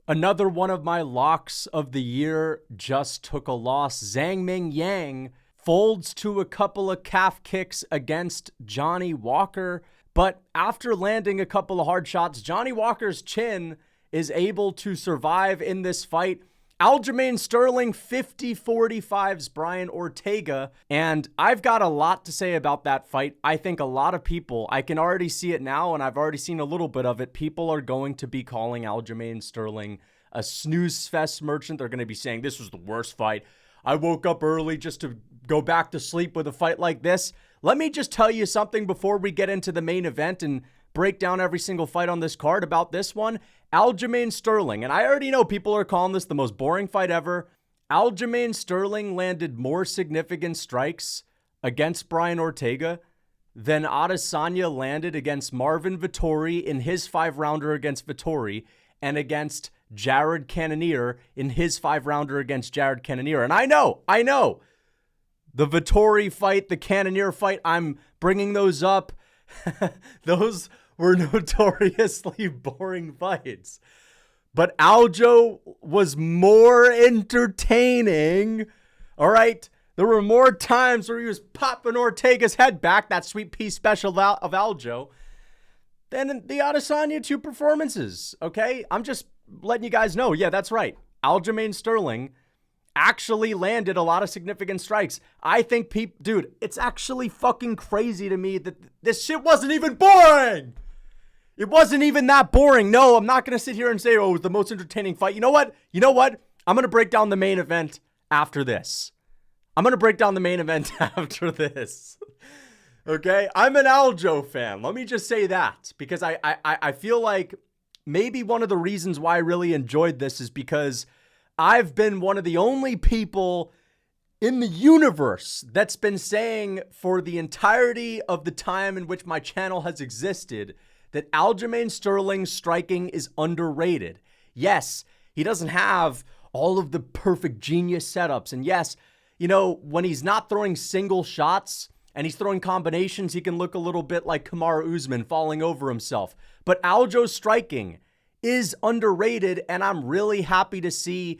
Another one of my locks of the year just took a loss. Mingyang folds to a couple of calf kicks against Johnny Walker. But after landing a couple of hard shots, Johnny Walker's chin is able to survive in this fight. Aljamain Sterling 50-45s Brian Ortega. And I've got a lot to say about that fight. I think a lot of people, I can already see it now, and I've already seen a little bit of it. People are going to be calling Aljamain Sterling a snooze fest merchant. They're going to be saying this was the worst fight. I woke up early just to go back to sleep with a fight like this. Let me just tell you something before we get into the main event and break down every single fight on this card about this one. Aljamain Sterling, and I already know people are calling this the most boring fight ever. Aljamain Sterling landed more significant strikes against Brian Ortega than Adesanya landed against Marvin Vettori in his 5-rounder against Vettori and against Jared Cannonier in his 5-rounder against Jared Cannonier. And I know, the Vettori fight, the Cannonier fight, I'm bringing those up. Those were notoriously boring fights. But Aljo was more entertaining. All right? There were more times where he was popping Ortega's head back, that sweet pea special of Aljo, than the Adesanya 2 performances. Okay? I'm just letting you guys know. Yeah, that's right. Aljamain Sterling actually landed a lot of significant strikes. I think dude, it's actually fucking crazy to me that this shit wasn't even boring. It wasn't even that boring. No, I'm not going to sit here and say, oh, it was the most entertaining fight. You know what? I'm going to break down the main event after this. Okay? I'm an Aljo fan. Let me just say that because I feel like maybe one of the reasons why I really enjoyed this is because I've been one of the only people in the universe that's been saying for the entirety of the time in which my channel has existed that Aljamain Sterling's striking is underrated. Yes, he doesn't have all of the perfect genius setups. And yes, you know, when he's not throwing single shots and he's throwing combinations, he can look a little bit like Kamaru Usman falling over himself. But Aljo's striking is underrated, and I'm really happy to see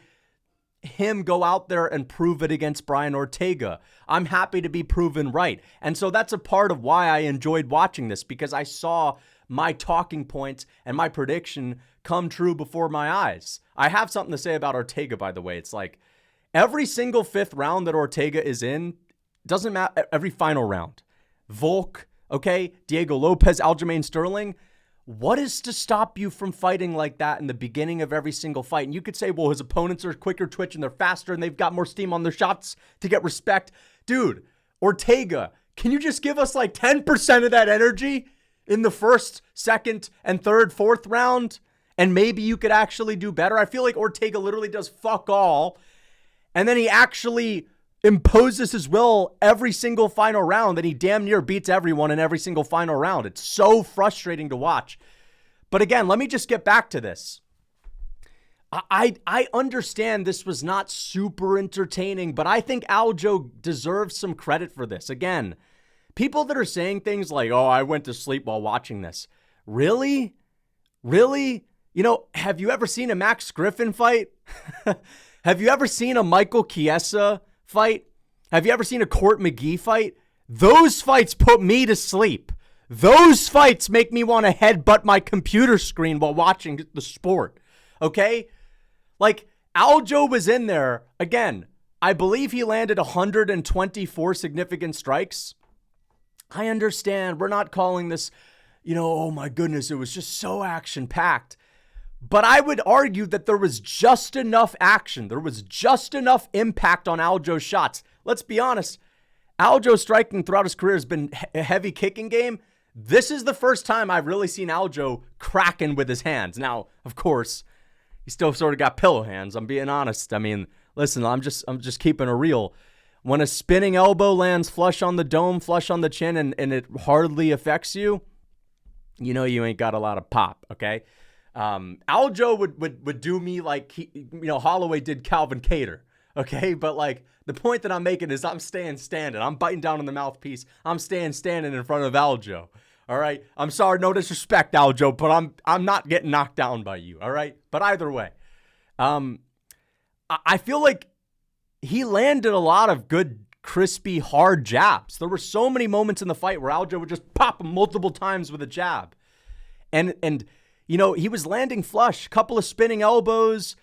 him go out there and prove it against Brian Ortega. I'm happy to be proven right. And so that's a part of why I enjoyed watching this, because I saw my talking points and my prediction come true before my eyes. I have something to say about Ortega, by the way. It's like every single 5th round that Ortega is in, doesn't matter, every final round. Volk, okay, Diego Lopez, Aljamain Sterling. What is to stop you from fighting like that in the beginning of every single fight? And you could say, well, his opponents are quicker twitch and they're faster and they've got more steam on their shots to get respect. Dude, Ortega, can you just give us like 10% of that energy in the 1st, 2nd, and 3rd, 4th round? And maybe you could actually do better. I feel like Ortega literally does fuck all. And then he actually imposes his will every single final round, and he damn near beats everyone in every single final round. It's so frustrating to watch. But again, let me just get back to this. I understand this was not super entertaining, but I think Aljo deserves some credit for this. Again, people that are saying things like, oh, I went to sleep while watching this. Really? Really? You know, have you ever seen a Max Griffin fight? Have you ever seen a Michael Chiesa fight? Have you ever seen a Court McGee fight? Those fights put me to sleep. Those fights make me want to headbutt my computer screen while watching the sport. Okay? Like, Aljo was in there. Again, I believe he landed 124 significant strikes. I understand. We're not calling this, you know, oh my goodness, it was just so action-packed. But I would argue that there was just enough action. There was just enough impact on Aljo's shots. Let's be honest. Aljo's striking throughout his career has been a heavy kicking game. This is the first time I've really seen Aljo cracking with his hands. Now, of course, he still sort of got pillow hands. I'm being honest. I mean, listen, I'm just keeping it real. When a spinning elbow lands flush on the dome, flush on the chin, and it hardly affects you, you know you ain't got a lot of pop, okay? Aljo would do me like Holloway did Calvin Kattar, okay? But like the point that I'm making is I'm staying standing. I'm biting down on the mouthpiece. I'm staying standing in front of Aljo. All right. I'm sorry, no disrespect, Aljo, but I'm not getting knocked down by you. All right. But either way, I feel like he landed a lot of good, crispy, hard jabs. There were so many moments in the fight where Aljo would just pop him multiple times with a jab. And you know, he was landing flush, couple of spinning elbows.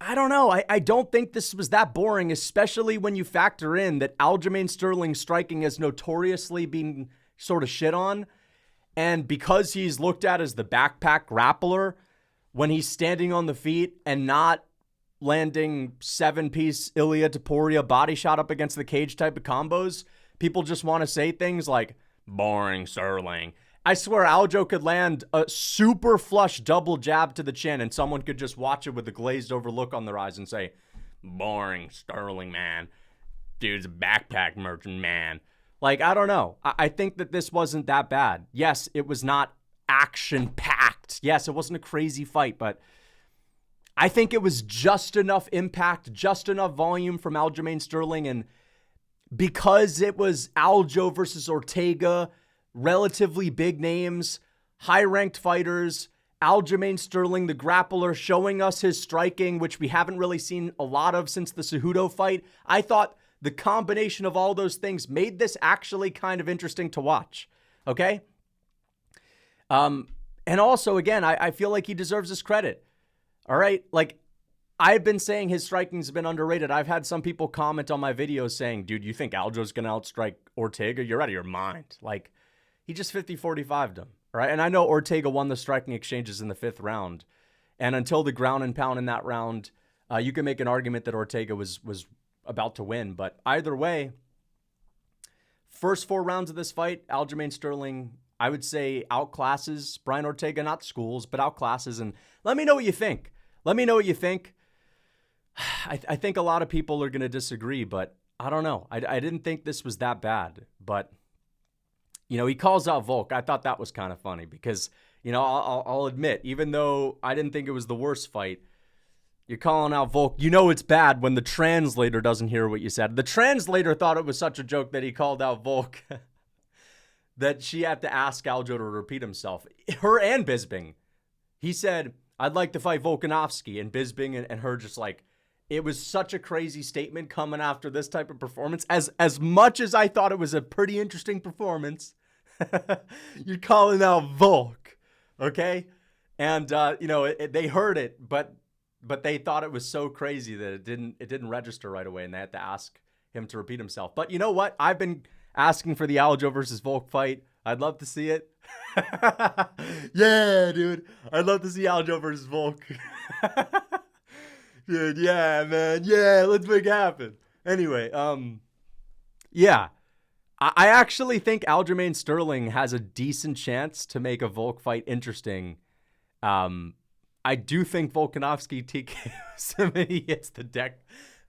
I don't know. I don't think this was that boring, especially when you factor in that Aljamain Sterling's striking has notoriously been sort of shit on. And because he's looked at as the backpack grappler, when he's standing on the feet and not landing 7-piece Ilia Topuria body shot up against the cage type of combos, people just want to say things like, boring Sterling. I swear Aljo could land a super flush double jab to the chin and someone could just watch it with a glazed over look on their eyes and say, boring Sterling, man. Dude's a backpack merchant, man. Like, I don't know. I think that this wasn't that bad. Yes, it was not action-packed. Yes, it wasn't a crazy fight, but I think it was just enough impact, just enough volume from Aljamain Sterling, and because it was Aljo versus Ortega, relatively big names, high-ranked fighters, Aljamain Sterling, the grappler, showing us his striking, which we haven't really seen a lot of since the Cejudo fight. I thought the combination of all those things made this actually kind of interesting to watch, okay? And also, again, I feel like he deserves his credit, all right? Like, I've been saying his striking's been underrated. I've had some people comment on my videos saying, dude, you think Aljo's going to outstrike Ortega? You're out of your mind. Like, he just 50-45'd him, right? And I know Ortega won the striking exchanges in the 5th round. And until the ground and pound in that round, you can make an argument that Ortega was about to win. But either way, first 4 rounds of this fight, Aljamain Sterling, I would say, outclasses Brian Ortega, not schools, but outclasses. And let me know what you think. Let me know what you think. I think a lot of people are going to disagree, but I don't know. I didn't think this was that bad, but you know, he calls out Volk. I thought that was kind of funny because, you know, I'll admit, even though I didn't think it was the worst fight, you're calling out Volk. You know it's bad when the translator doesn't hear what you said. The translator thought it was such a joke that he called out Volk that she had to ask Aljo to repeat himself. Her and Bisping. He said, I'd like to fight Volkanovski. And Bisping and her just like, it was such a crazy statement coming after this type of performance. As much as I thought it was a pretty interesting performance, you're calling out Volk, okay? And you know, they heard it, but they thought it was so crazy that it didn't register right away, and they had to ask him to repeat himself. But you know what? I've been asking for the Aljo versus Volk fight. I'd love to see it. Yeah, dude. I'd love to see Aljo versus Volk. Dude, yeah, man. Yeah, let's make it happen. Anyway, yeah. I actually think Aljamain Sterling has a decent chance to make a Volk fight interesting. I do think Volkanovski TKOs him and he hits the deck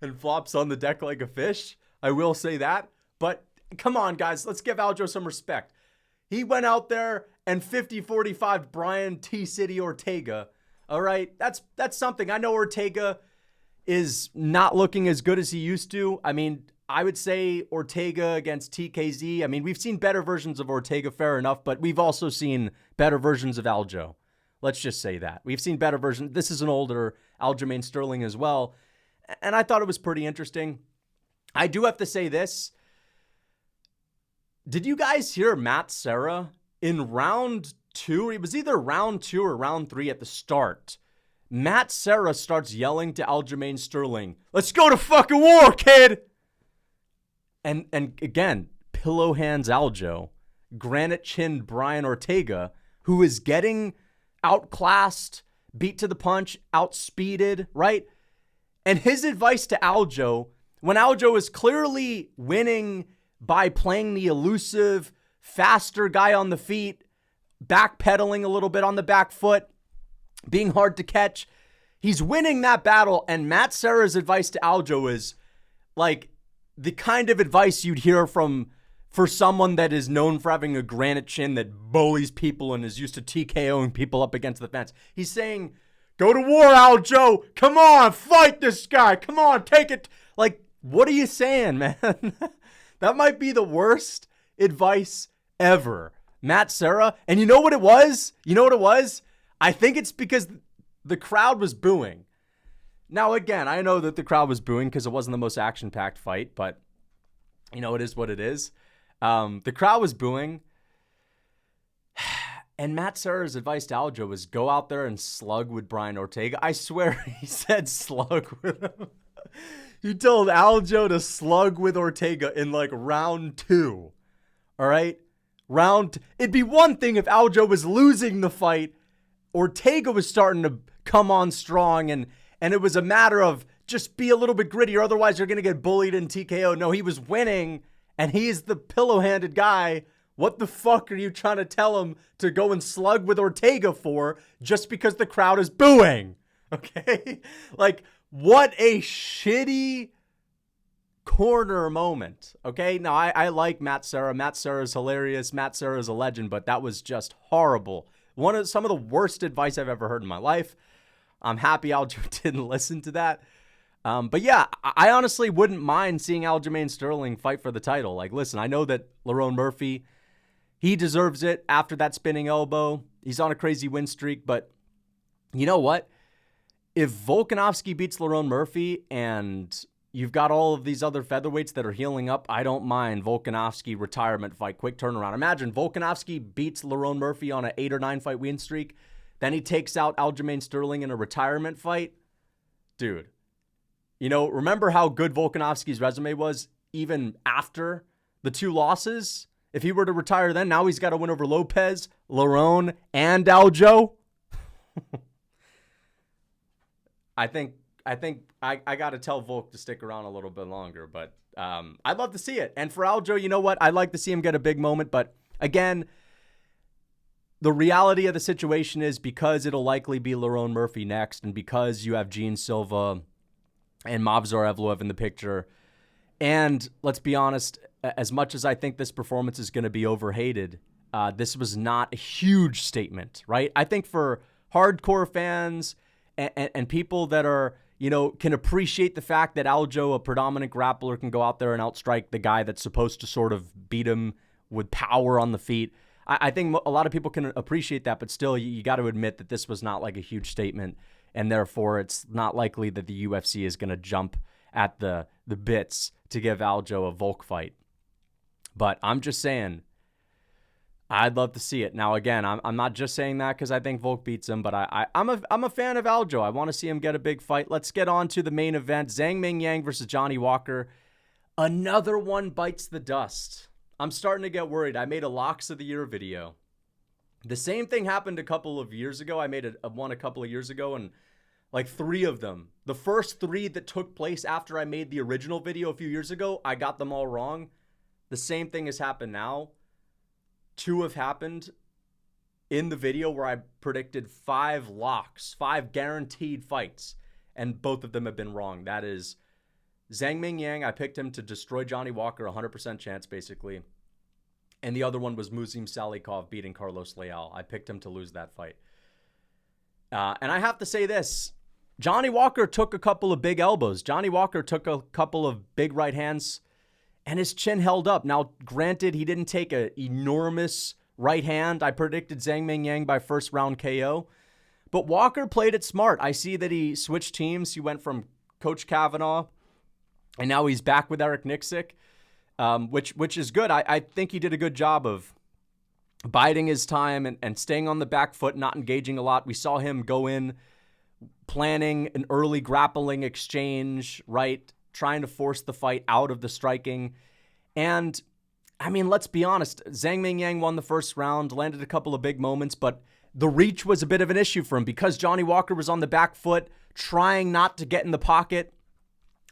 and flops on the deck like a fish. I will say that. But come on, guys. Let's give Aljo some respect. He went out there and 50-45 Brian T-City Ortega. All right? That's something. I know Ortega is not looking as good as he used to. I mean, I would say Ortega against TKZ. I mean, we've seen better versions of Ortega, fair enough, but we've also seen better versions of Aljo. Let's just say that. We've seen better versions. This is an older Aljamain Sterling as well, and I thought it was pretty interesting. I do have to say this. Did you guys hear Matt Serra in round 2? It was either round 2 or round 3 at the start. Matt Serra starts yelling to Aljamain Sterling, "Let's go to fucking war, kid!" And again, pillow hands Aljo, granite chinned Brian Ortega, who is getting outclassed, beat to the punch, outspeeded, right? And his advice to Aljo, when Aljo is clearly winning by playing the elusive, faster guy on the feet, backpedaling a little bit on the back foot, being hard to catch, he's winning that battle. And Matt Serra's advice to Aljo is like the kind of advice you'd hear for someone that is known for having a granite chin that bullies people and is used to TKO'ing people up against the fence. He's saying, go to war, Aljo. Come on, fight this guy. Come on, take it. Like, what are you saying, man? That might be the worst advice ever. Matt Serra. And you know what it was? I think it's because the crowd was booing. Now, again, I know that the crowd was booing because it wasn't the most action-packed fight, but, you know, it is what it is. The crowd was booing. And Matt Serra's advice to Aljo was go out there and slug with Brian Ortega. I swear he said slug with him. He told Aljo to slug with Ortega in like round 2. All right? It'd be one thing if Aljo was losing the fight. Ortega was starting to come on strong, and it was a matter of just be a little bit grittier, otherwise you're going to get bullied in TKO. No, he was winning, and he's the pillow-handed guy. What the fuck are you trying to tell him to go and slug with Ortega for just because the crowd is booing? Okay? Like, what a shitty corner moment. Okay? Now, I like Matt Serra. Matt Serra is hilarious. Matt Serra is a legend, but that was just horrible. Some of the worst advice I've ever heard in my life. I'm happy Aljo didn't listen to that. But yeah, I honestly wouldn't mind seeing Aljamain Sterling fight for the title. Like, listen, I know that Lerone Murphy, he deserves it after that spinning elbow. He's on a crazy win streak, but you know what? If Volkanovski beats Lerone Murphy and you've got all of these other featherweights that are healing up, I don't mind Volkanovski retirement fight, quick turnaround. Imagine Volkanovski beats Lerone Murphy on an 8 or 9 fight win streak. Then he takes out Aljamain Sterling in a retirement fight. Dude, you know, remember how good Volkanovski's resume was even after the 2 losses? If he were to retire then, now he's got to win over Lopez, Lerone, and Aljo. I think I got to tell Volk to stick around a little bit longer, but I'd love to see it. And for Aljo, you know what? I'd like to see him get a big moment, but again, the reality of the situation is because it'll likely be Lerone Murphy next, and because you have Gene Silva and Movsar Evloev in the picture, and let's be honest, as much as I think this performance is going to be overhated, this was not a huge statement, right? I think for hardcore fans and people that are, you know, can appreciate the fact that Aljo, a predominant grappler, can go out there and outstrike the guy that's supposed to sort of beat him with power on the feet. I think a lot of people can appreciate that, but still, you got to admit that this was not like a huge statement, and therefore it's not likely that the UFC is going to jump at the bits to give Aljo a Volk fight. But I'm just saying, I'd love to see it. Now, again, I'm not just saying that because I think Volk beats him, but I'm a fan of Aljo. I want to see him get a big fight. Let's get on to the main event. Zhang Mingyang versus Johnny Walker. Another one bites the dust. I'm starting to get worried. I made a Locks of the Year video. The same thing happened a couple of years ago. I made one a couple of years ago, and like 3 of them, the first 3 that took place after I made the original video a few years ago, I got them all wrong. The same thing has happened now. 2 have happened in the video where I predicted 5 locks, 5 guaranteed fights, and both of them have been wrong. That is Zhang Mingyang. I picked him to destroy Johnny Walker, 100% chance basically. And the other one was Musim Salikov beating Carlos Leal. I picked him to lose that fight. And I have to say this. Johnny Walker took a couple of big elbows. Johnny Walker took a couple of big right hands, and his chin held up. Now, granted, he didn't take an enormous right hand. I predicted Zhang Mingyang by first round KO. But Walker played it smart. I see that he switched teams. He went from Coach Kavanagh, and now he's back with Eric Nixick, which is good. I think he did a good job of biding his time and staying on the back foot, not engaging a lot. We saw him go in planning an early grappling exchange, right? Trying to force the fight out of the striking. And, I mean, let's be honest. Zhang Mingyang won the first round, landed a couple of big moments, but the reach was a bit of an issue for him because Johnny Walker was on the back foot, trying not to get in the pocket.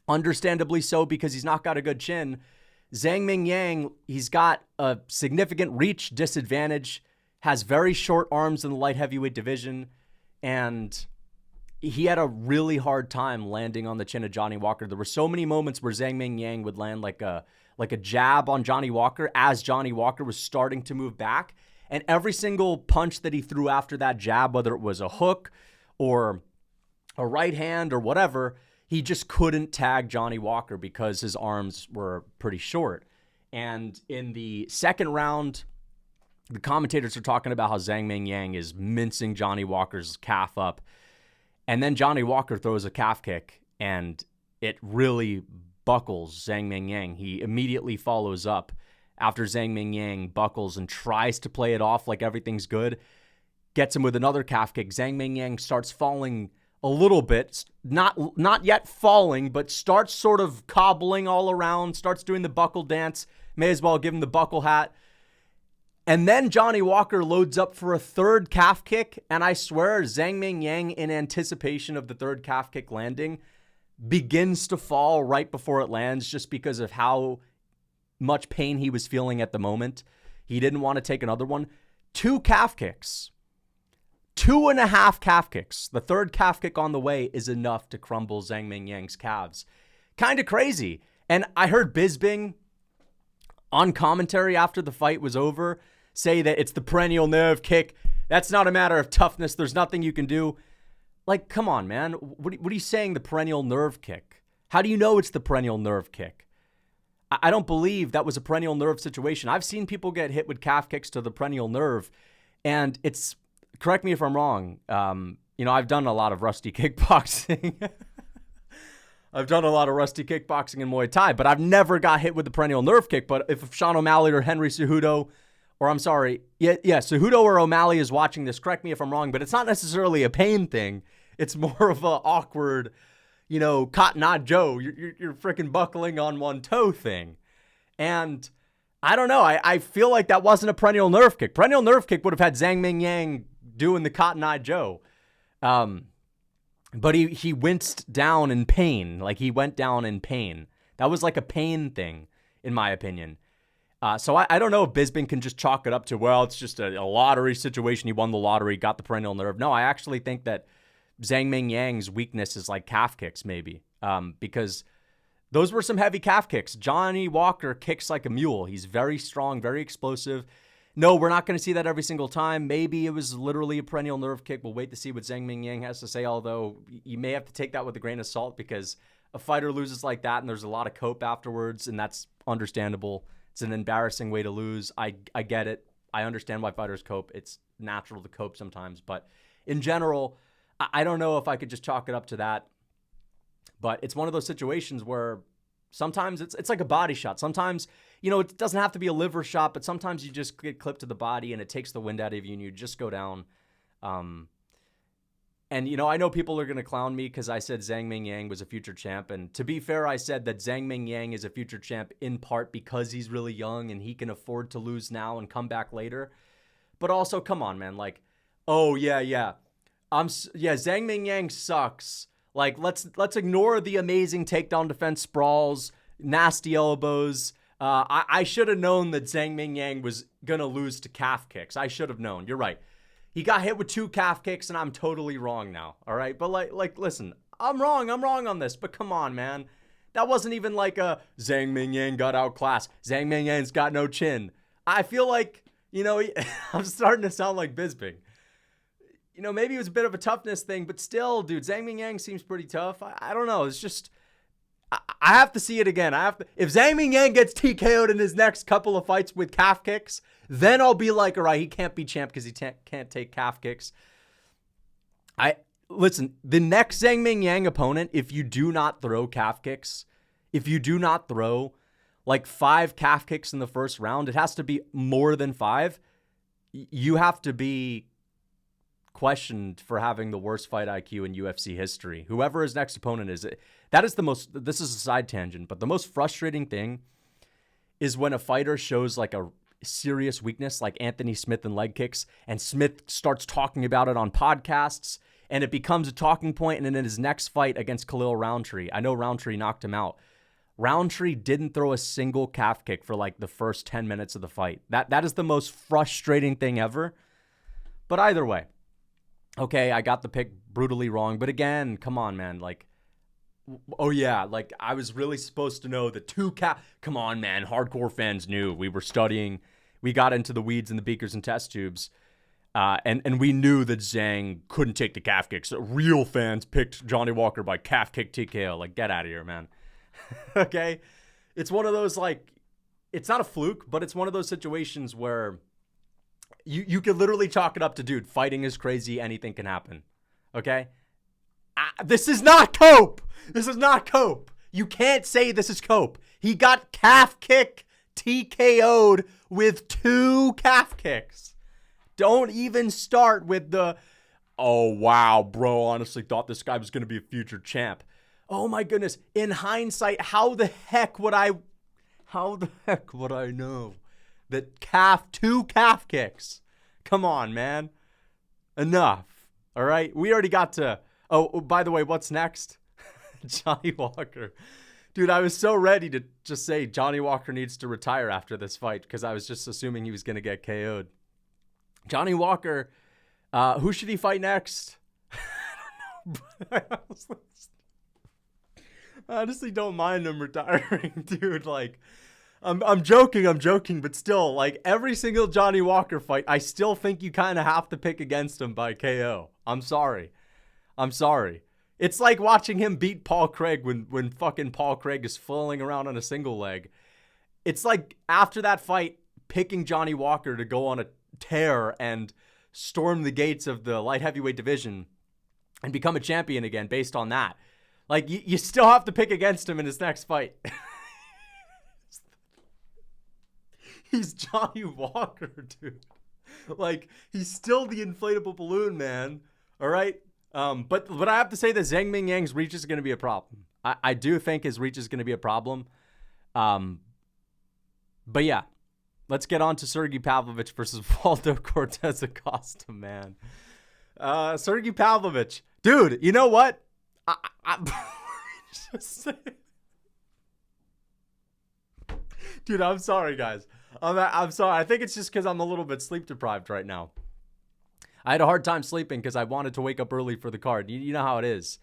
Understandably so, because he's not got a good chin. Zhang Mingyang, he's got a significant reach disadvantage, has very short arms in the light heavyweight division, and he had a really hard time landing on the chin of Johnny Walker. There were so many moments where Zhang Mingyang would land like a jab on Johnny Walker as Johnny Walker was starting to move back. And every single punch that he threw after that jab, whether it was a hook or a right hand or whatever, he just couldn't tag Johnny Walker because his arms were pretty short. And in the second round, the commentators are talking about how Zhang Mingyang is mincing Johnny Walker's calf up. And then Johnny Walker throws a calf kick, and it really buckles Zhang Mingyang. He immediately follows up after Zhang Mingyang buckles and tries to play it off like everything's good. Gets him with another calf kick. Zhang Mingyang starts falling a little bit, not yet falling, but starts sort of cobbling all around, starts doing the buckle dance. May as well give him the buckle hat. And then Johnny Walker loads up for a third calf kick, and I swear Zhang Mingyang, in anticipation of the third calf kick landing, begins to fall right before it lands just because of how much pain he was feeling at the moment. He didn't want to take another one. 2 calf kicks. 2.5 calf kicks. The third calf kick on the way is enough to crumble Zhang Mingyang's calves. Kind of crazy. And I heard Bisping on commentary after the fight was over say that it's the perennial nerve kick. That's not a matter of toughness. There's nothing you can do. Like, come on, man. What are you saying, the perennial nerve kick? How do you know it's the perennial nerve kick? I don't believe that was a perennial nerve situation. I've seen people get hit with calf kicks to the perennial nerve, and it's, correct me if I'm wrong, I've done a lot of rusty kickboxing. I've done a lot of rusty kickboxing and Muay Thai, but I've never got hit with the perennial nerve kick. But if Sean O'Malley or Henry Cejudo, or I'm sorry, Cejudo or O'Malley is watching this, correct me if I'm wrong, but it's not necessarily a pain thing. It's more of a awkward, Cotton Eye Joe, you're freaking buckling on one toe thing. And I don't know. I feel like that wasn't a perennial nerve kick. Perennial nerve kick would have had Zhang Mingyang doing the Cotton Eye Joe. But he winced down in pain. Like, he went down in pain. That was like a pain thing, in my opinion. So I don't know if Bisping can just chalk it up to, well, it's just a lottery situation. He won the lottery, got the perennial nerve. No, I actually think that Zhang Mingyang's weakness is like calf kicks, maybe. Because those were some heavy calf kicks. Johnny Walker kicks like a mule. He's very strong, very explosive. No, we're not going to see that every single time. Maybe it was literally a perennial nerve kick. We'll wait to see what Zhang Mingyang has to say, although you may have to take that with a grain of salt because a fighter loses like that and there's a lot of cope afterwards, and that's understandable. It's an embarrassing way to lose. I get it. I understand why fighters cope. It's natural to cope sometimes. But in general, I don't know if I could just chalk it up to that. But it's one of those situations where sometimes it's like a body shot. Sometimes, it doesn't have to be a liver shot, but sometimes you just get clipped to the body and it takes the wind out of you and you just go down. And, I know people are going to clown me because I said Zhang Mingyang was a future champ. And to be fair, I said that Zhang Mingyang is a future champ in part because he's really young and he can afford to lose now and come back later. But also, come on, man. Like, Zhang Mingyang sucks. Like, let's ignore the amazing takedown defense sprawls, nasty elbows. I should have known that Zhang Mingyang was going to lose to calf kicks. I should have known. You're right. He got hit with 2 calf kicks, and I'm totally wrong now, all right? But, listen, I'm wrong on this, but come on, man. That wasn't even like a Zhang Mingyang got outclassed. Zhang Mingyang's got no chin. I feel like, I'm starting to sound like Bisping. Maybe it was a bit of a toughness thing, but still, dude, Zhang Mingyang seems pretty tough. I don't know. It's just, I have to see it again. If Zhang Mingyang gets TKO'd in his next couple of fights with calf kicks, then I'll be like, all right, he can't be champ because he can't take calf kicks. Listen, the next Zhang Mingyang opponent, if you do not throw calf kicks, if you do not throw like 5 calf kicks in the first round, it has to be more than 5. You have to be questioned for having the worst fight IQ in UFC history. Whoever his next opponent is, this is a side tangent, but the most frustrating thing is when a fighter shows like a serious weakness, like Anthony Smith and leg kicks, and Smith starts talking about it on podcasts, and it becomes a talking point, and then in his next fight against Khalil Roundtree, I know Roundtree knocked him out. Roundtree didn't throw a single calf kick for like the first 10 minutes of the fight. That is the most frustrating thing ever. But either way, okay, I got the pick brutally wrong. But again, come on, man. Like, like I was really supposed to know the 2 calf. Come on, man. Hardcore fans knew. We were studying. We got into the weeds and the beakers and test tubes. And we knew that Zhang couldn't take the calf kicks. So real fans picked Johnny Walker by calf kick TKO. Like, get out of here, man. Okay? It's one of those, like, it's not a fluke, but it's one of those situations where you could literally chalk it up to, dude, fighting is crazy. Anything can happen. Okay? This is not cope. This is not cope. You can't say this is cope. He got calf kick TKO'd with 2 calf kicks. Don't even start with the, oh, wow, bro, honestly thought this guy was going to be a future champ. Oh, my goodness. In hindsight, how the heck would I know that 2 calf kicks? Come on, man. Enough. All right? We already got to, oh, by the way, what's next? Johnny Walker. Dude, I was so ready to just say Johnny Walker needs to retire after this fight because I was just assuming he was going to get KO'd. Johnny Walker, who should he fight next? I don't know. I honestly don't mind him retiring, dude. Like, I'm joking, but still, like, every single Johnny Walker fight, I still think you kind of have to pick against him by KO. I'm sorry. It's like watching him beat Paul Craig when fucking Paul Craig is flailing around on a single leg. It's like after that fight, picking Johnny Walker to go on a tear and storm the gates of the light heavyweight division and become a champion again based on that. Like, you still have to pick against him in his next fight. He's Johnny Walker, dude. Like, he's still the inflatable balloon, man. All right? But I have to say that Zhang Mingyang's reach is going to be a problem. I do think his reach is going to be a problem. But yeah, let's get on to Sergei Pavlovich versus Waldo Cortes Acosta, man. Sergei Pavlovich. Dude, you know what? Just say it. Dude, I'm sorry, guys. I'm sorry. I think it's just because I'm a little bit sleep deprived right now. I had a hard time sleeping because I wanted to wake up early for the card. You know how it is.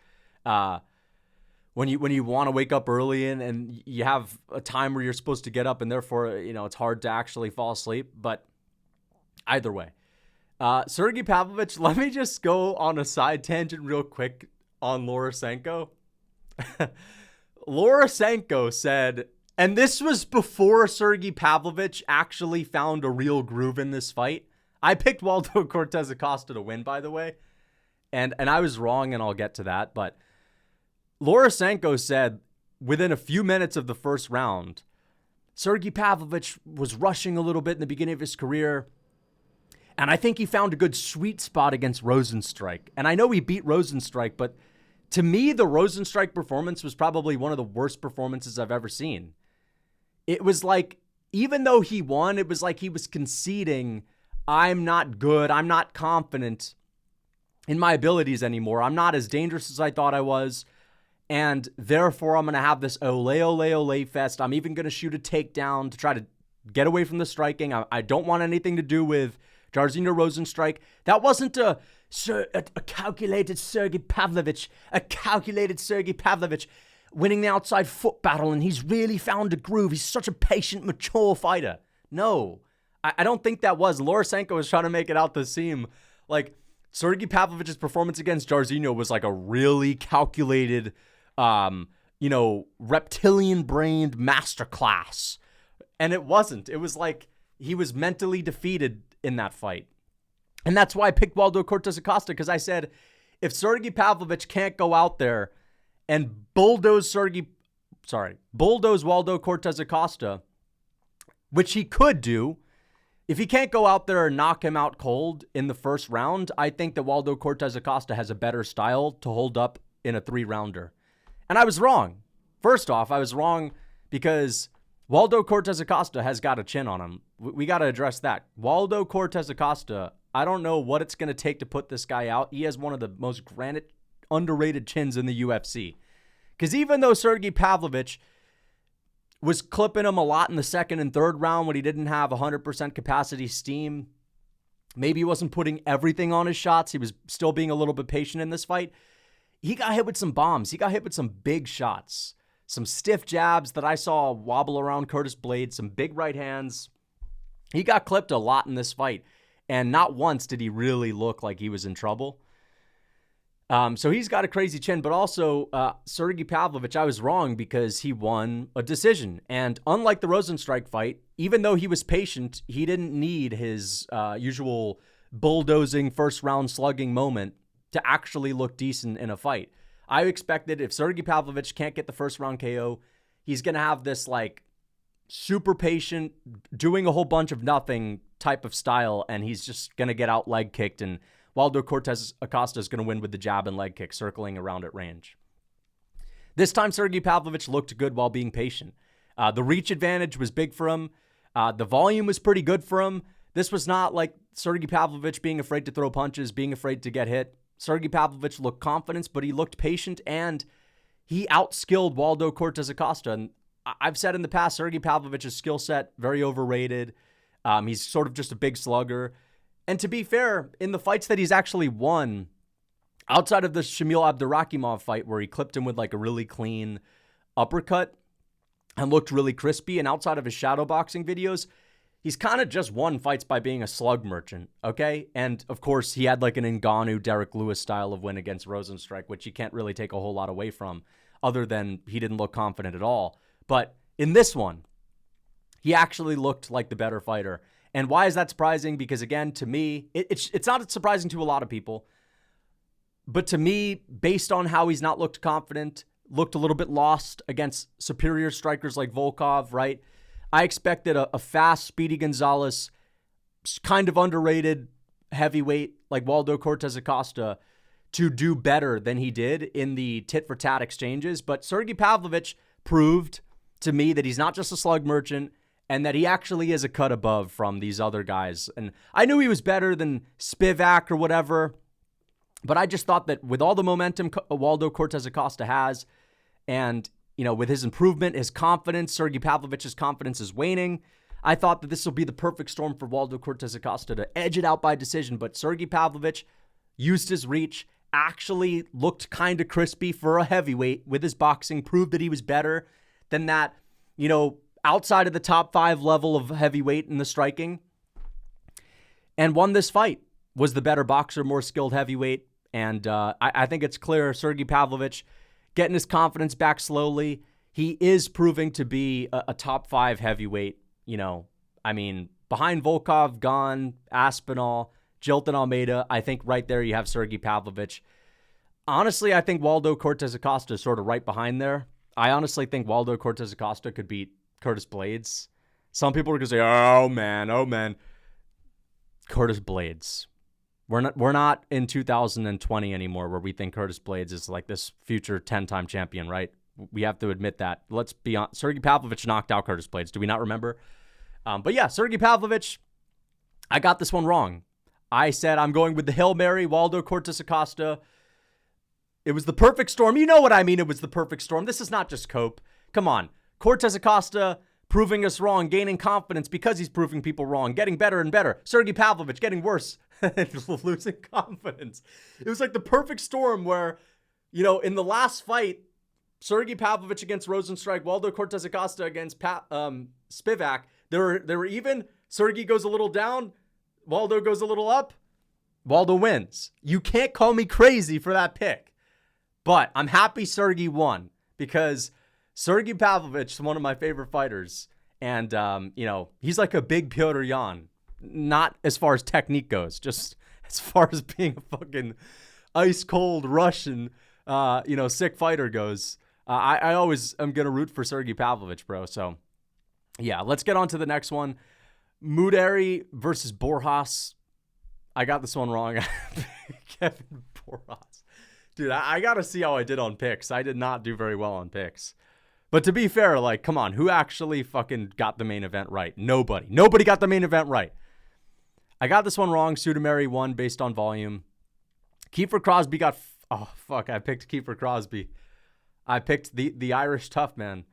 When you want to wake up early and you have a time where you're supposed to get up and therefore, it's hard to actually fall asleep. But either way, Sergei Pavlovich, let me just go on a side tangent real quick on Lorosenko. Lorosenko said, and this was before Sergei Pavlovich actually found a real groove in this fight. I picked Waldo Cortes Acosta to win, by the way. And I was wrong, and I'll get to that. But Lorosenko said within a few minutes of the first round, Sergei Pavlovich was rushing a little bit in the beginning of his career. And I think he found a good sweet spot against Rosenstrike. And I know he beat Rosenstrike, but to me, the Rosenstrike performance was probably one of the worst performances I've ever seen. It was like, even though he won, it was like he was conceding, I'm not good, I'm not confident in my abilities anymore. I'm not as dangerous as I thought I was. And therefore, I'm going to have this ole fest. I'm even going to shoot a takedown to try to get away from the striking. I don't want anything to do with Jairzinho Rosenstrike. That wasn't a calculated Sergei Pavlovich. A calculated Sergei Pavlovich winning the outside foot battle, and he's really found a groove. He's such a patient, mature fighter. No, I don't think that was. Lorosenko was trying to make it out the seam. Like, Sergei Pavlovich's performance against Jairzinho was like a really calculated, reptilian-brained masterclass. And it wasn't. It was like he was mentally defeated in that fight. And that's why I picked Waldo Cortes Acosta, because I said, if Sergei Pavlovich can't go out there and bulldoze Waldo Cortes Acosta, which he could do, if he can't go out there and knock him out cold in the first round, I think that Waldo Cortes Acosta has a better style to hold up in a 3-rounder. And I was wrong. First off, I was wrong because Waldo Cortes Acosta has got a chin on him. We got to address that. Waldo Cortes Acosta, I don't know what it's going to take to put this guy out. He has one of the most underrated chins in the UFC. Because even though Sergei Pavlovich was clipping him a lot in the second and third round when he didn't have 100% capacity steam, maybe he wasn't putting everything on his shots. He was still being a little bit patient in this fight. He got hit with some bombs. He got hit with some big shots, some stiff jabs that I saw wobble around Curtis Blade, some big right hands. He got clipped a lot in this fight, and not once did he really look like he was in trouble. So he's got a crazy chin, but also Sergei Pavlovich, I was wrong because he won a decision. And unlike the Rosenstrike fight, even though he was patient, he didn't need his usual bulldozing first round slugging moment to actually look decent in a fight. I expected if Sergei Pavlovich can't get the first round KO, he's going to have this like super patient, doing a whole bunch of nothing type of style, and he's just going to get out leg kicked, and Waldo Cortes Acosta is going to win with the jab and leg kick circling around at range. This time, Sergei Pavlovich looked good while being patient. The reach advantage was big for him. The volume was pretty good for him. This was not like Sergei Pavlovich being afraid to throw punches, being afraid to get hit. Sergei Pavlovich looked confident, but he looked patient, and he outskilled Waldo Cortes Acosta. And I've said in the past, Sergei Pavlovich's skill set, very overrated. He's sort of just a big slugger. And to be fair, in the fights that he's actually won, outside of the Shamil Abdurakhimov fight where he clipped him with like a really clean uppercut and looked really crispy, and outside of his shadowboxing videos, he's kind of just won fights by being a slug merchant, okay? And, of course, he had like an Ngannou, Derek Lewis style of win against Rosenstrike, which you can't really take a whole lot away from other than he didn't look confident at all. But in this one, he actually looked like the better fighter. And why is that surprising? Because, again, to me, it's not surprising to a lot of people. But to me, based on how he's not looked confident, looked a little bit lost against superior strikers like Volkov, right? I expected a fast, speedy Gonzalez, kind of underrated heavyweight like Waldo Cortes Acosta to do better than he did in the tit-for-tat exchanges. But Sergei Pavlovich proved to me that he's not just a slug merchant and that he actually is a cut above from these other guys. And I knew he was better than Spivak or whatever, but I just thought that with all the momentum Waldo Cortes Acosta has, and with his improvement, his confidence, Sergei Pavlovich's confidence is waning. I thought that this will be the perfect storm for Waldo Cortes Acosta to edge it out by decision, but Sergei Pavlovich used his reach, actually looked kind of crispy for a heavyweight with his boxing, proved that he was better than that, outside of the top 5 level of heavyweight in the striking, and won this fight. Was the better boxer, more skilled heavyweight, and I think it's clear Sergei Pavlovich getting his confidence back slowly. He is proving to be a top 5 heavyweight, behind Volkov, Gane, Aspinall, Jilton Almeida. I think right there you have Sergei Pavlovich. Honestly, I think Waldo Cortes Acosta is sort of right behind there. I honestly think Waldo Cortes Acosta could beat Curtis Blaydes. Some people are going to say, oh man. Curtis Blaydes. We're not in 2020 anymore where we think Curtis Blaydes is like this future 10-time champion, right? We have to admit that. Let's be honest. Sergei Pavlovich knocked out Curtis Blaydes. Do we not remember? But yeah, Sergei Pavlovich, I got this one wrong. I said I'm going with the Hail Mary, Waldo Cortes Acosta. It was the perfect storm. You know what I mean? It was the perfect storm. This is not just cope. Come on. Cortes Acosta proving us wrong, gaining confidence because he's proving people wrong, getting better and better. Sergei Pavlovich getting worse. Losing confidence. It was like the perfect storm where, in the last fight, Sergei Pavlovich against Rosenstrike, Waldo Cortes Acosta against Spivak, they were even. Sergei goes a little down, Waldo goes a little up, Waldo wins. You can't call me crazy for that pick, but I'm happy Sergei won because Sergei Pavlovich is one of my favorite fighters, and he's like a big Petr Yan. Not as far as technique goes, just as far as being a fucking ice cold Russian, sick fighter goes. I always am going to root for Sergei Pavlovich, bro. So yeah, let's get on to the next one. Mudari versus Borjas. I got this one wrong. Kevin Borjas. Dude, I got to see how I did on picks. I did not do very well on picks. But to be fair, come on, who actually fucking got the main event right? Nobody. Nobody got the main event right. I got this one wrong. Sotomayor won based on volume. Kiefer Crosby got... I picked Kiefer Crosby. I picked the Irish tough man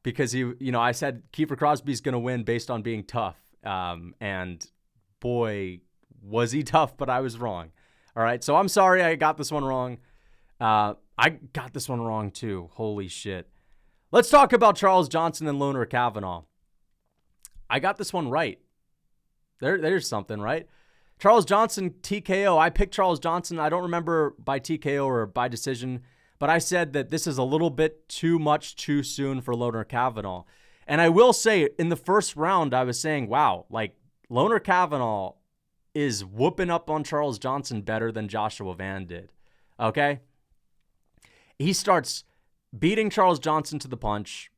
because I said Kiefer Crosby's going to win based on being tough. And boy, was he tough, but I was wrong. All right, so I'm sorry I got this one wrong. I got this one wrong too. Holy shit. Let's talk about Charles Johnson and Lon'er Kavanagh. I got this one right. There's something, right? Charles Johnson, TKO. I picked Charles Johnson. I don't remember by TKO or by decision, but I said that this is a little bit too much too soon for Lon'er Kavanagh. And I will say, in the first round, I was saying, wow, Lon'er Kavanagh is whooping up on Charles Johnson better than Joshua Van did. Okay? He starts beating Charles Johnson to the punch,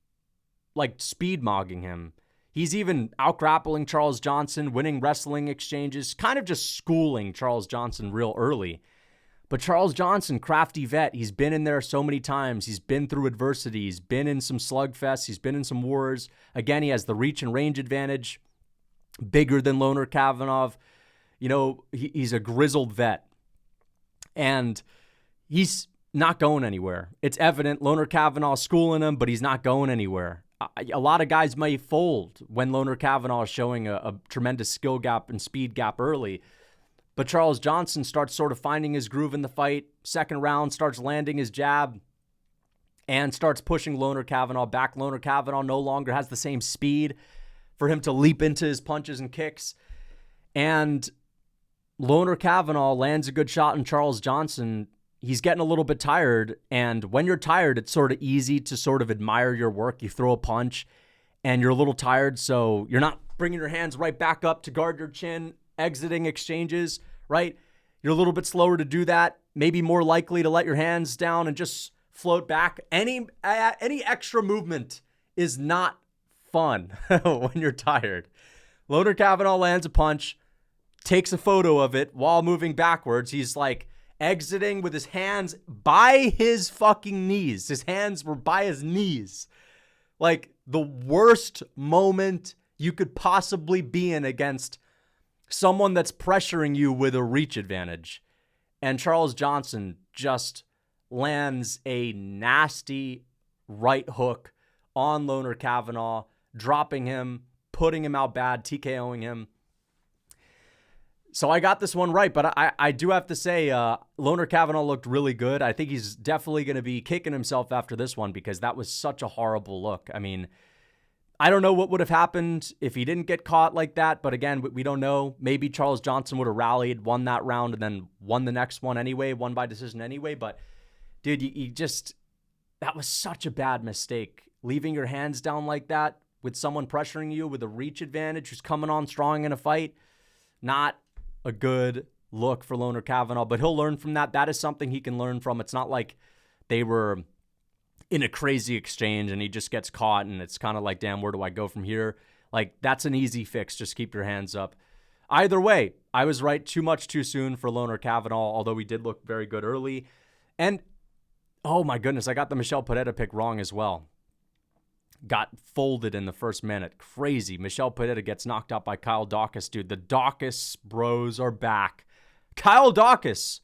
like speed mogging him. He's even out-grappling Charles Johnson, winning wrestling exchanges, kind of just schooling Charles Johnson real early. But Charles Johnson, crafty vet, he's been in there so many times. He's been through adversity. He's been in some slugfests. He's been in some wars. Again, he has the reach and range advantage, bigger than Lon'er Kavanagh. You know, he's a grizzled vet. And he's not going anywhere. It's evident Lon'er Kavanagh schooling him, but he's not going anywhere. A lot of guys may fold when Lon'er Kavanagh is showing a tremendous skill gap and speed gap early. But Charles Johnson starts sort of finding his groove in the fight. Second round, starts landing his jab and starts pushing Lon'er Kavanagh back. Lon'er Kavanagh no longer has the same speed for him to leap into his punches and kicks. And Lon'er Kavanagh lands a good shot on Charles Johnson. He's getting a little bit tired. And when you're tired, it's sort of easy to sort of admire your work. You throw a punch and you're a little tired, so you're not bringing your hands right back up to guard your chin, exiting exchanges, right? You're a little bit slower to do that, maybe more likely to let your hands down and just float back. Any extra movement is not fun when you're tired. Lon'er Kavanagh lands a punch, takes a photo of it while moving backwards. He's like exiting with his hands by his fucking knees. His hands were by his knees. Like the worst moment you could possibly be in against someone that's pressuring you with a reach advantage. And Charles Johnson just lands a nasty right hook on Lon'er Kavanagh, dropping him, putting him out bad, TKO'ing him. So I got this one right, but I do have to say Lon'er Kavanagh looked really good. I think he's definitely going to be kicking himself after this one because that was such a horrible look. I mean, I don't know what would have happened if he didn't get caught like that, but again, we don't know. Maybe Charles Johnson would have rallied, won that round, and then won the next one anyway, won by decision anyway. But, dude, you just, that was such a bad mistake. Leaving your hands down like that with someone pressuring you with a reach advantage who's coming on strong in a fight, not a good look for Lon'er Kavanagh, but he'll learn from that. That is something he can learn from. It's not like they were in a crazy exchange and he just gets caught and it's kind of like, damn, where do I go from here? Like, that's an easy fix. Just keep your hands up. Either way, I was right. Too much too soon for Lon'er Kavanagh, although he did look very good early. And, oh my goodness, I got the Michel Pereira pick wrong as well. Got folded in the first minute. Crazy. Michel Pereira gets knocked out by Kyle Daukaus, dude. The Daukaus bros are back. Kyle Daukaus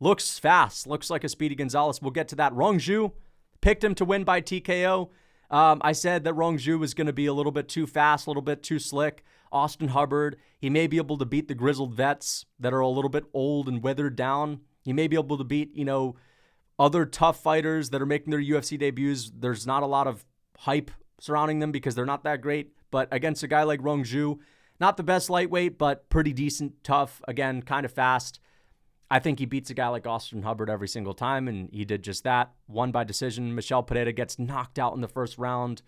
looks fast. Looks like a Speedy Gonzalez. We'll get to that. Rongju picked him to win by TKO. I said that Rongju was going to be a little bit too fast, a little bit too slick. Austin Hubbard, he may be able to beat the grizzled vets that are a little bit old and weathered down. He may be able to beat, other tough fighters that are making their UFC debuts. There's not a lot of hype surrounding them because they're not that great. But against a guy like Rongju, not the best lightweight, but pretty decent, tough, again, kind of fast. I think he beats a guy like Austin Hubbard every single time, and he did just that. Won by decision. Michel Pereira gets knocked out in the first round.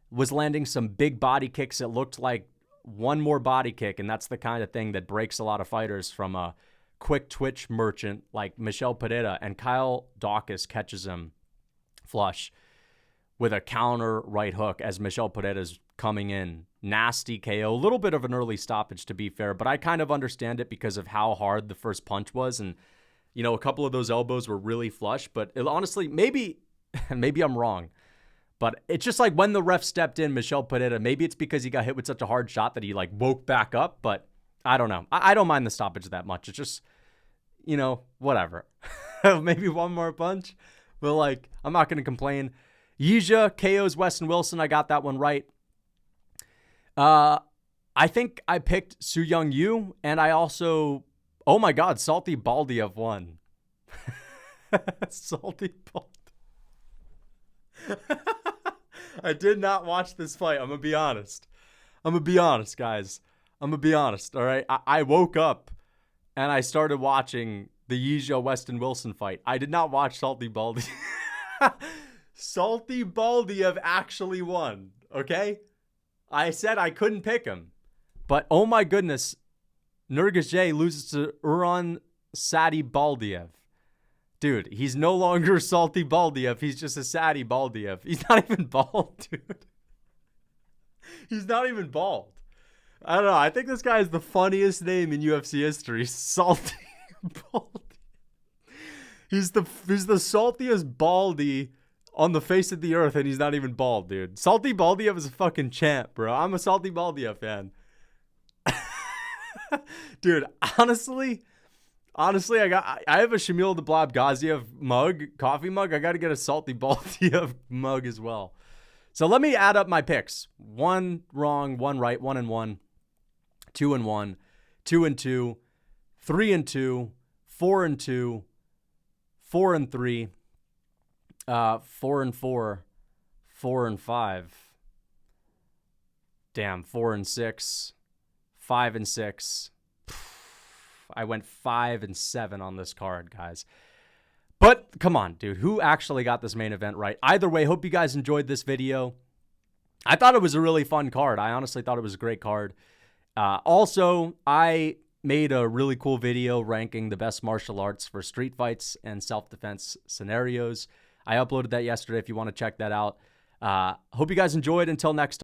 Was landing some big body kicks. It looked like one more body kick, and that's the kind of thing that breaks a lot of fighters from a quick twitch merchant like Michel Pereira. And Kyle Daukaus catches him flush with a counter right hook as Michel Pereira's coming in. Nasty KO. A little bit of an early stoppage, to be fair, but I kind of understand it because of how hard the first punch was. And, a couple of those elbows were really flush. But honestly, maybe I'm wrong. But it's just like when the ref stepped in, Michel Pereira, maybe it's because he got hit with such a hard shot that he woke back up. But I don't know. I don't mind the stoppage that much. It's just, whatever. Maybe one more punch. But I'm not going to complain. Yija KO's Weston Wilson. I got that one right. I think I picked Su Young Yu, and I also, oh my God, Saltybaldiev won. Saltybaldiev. I did not watch this fight. I'm going to be honest. Guys. I'm going to be honest, all right? I woke up, and I started watching the Yija Weston Wilson fight. I did not watch Saltybaldiev. Saltybaldiev actually won, okay? I said I couldn't pick him. But, oh my goodness, Nurgazej loses to Uran Saltybaldiev. Dude, he's no longer Saltybaldiev. He's just a Saltybaldiev. He's not even bald, dude. He's not even bald. I don't know. I think this guy is the funniest name in UFC history. Saltybaldiev. He's the saltiest baldy on the face of the earth, and he's not even bald, dude. Saltybaldiev is a fucking champ, bro. I'm a Saltybaldiev fan. Dude, honestly, I have a Shamil the Blob Gaziev coffee mug. I got to get a Saltybaldiev mug as well. So let me add up my picks. 1 wrong, 1 right, 1-1, 2-1, 2-2, 3-2, 4-2, 4-3, 4-4, 4-5. Damn, 4-6, 5-6. I went 5-7 on this card, guys. But come on, dude. Who actually got this main event right? Either way, hope you guys enjoyed this video. I thought it was a really fun card. I honestly thought it was a great card. Also, I made a really cool video ranking the best martial arts for street fights and self-defense scenarios. I uploaded that yesterday if you want to check that out. Hope you guys enjoyed. Until next time.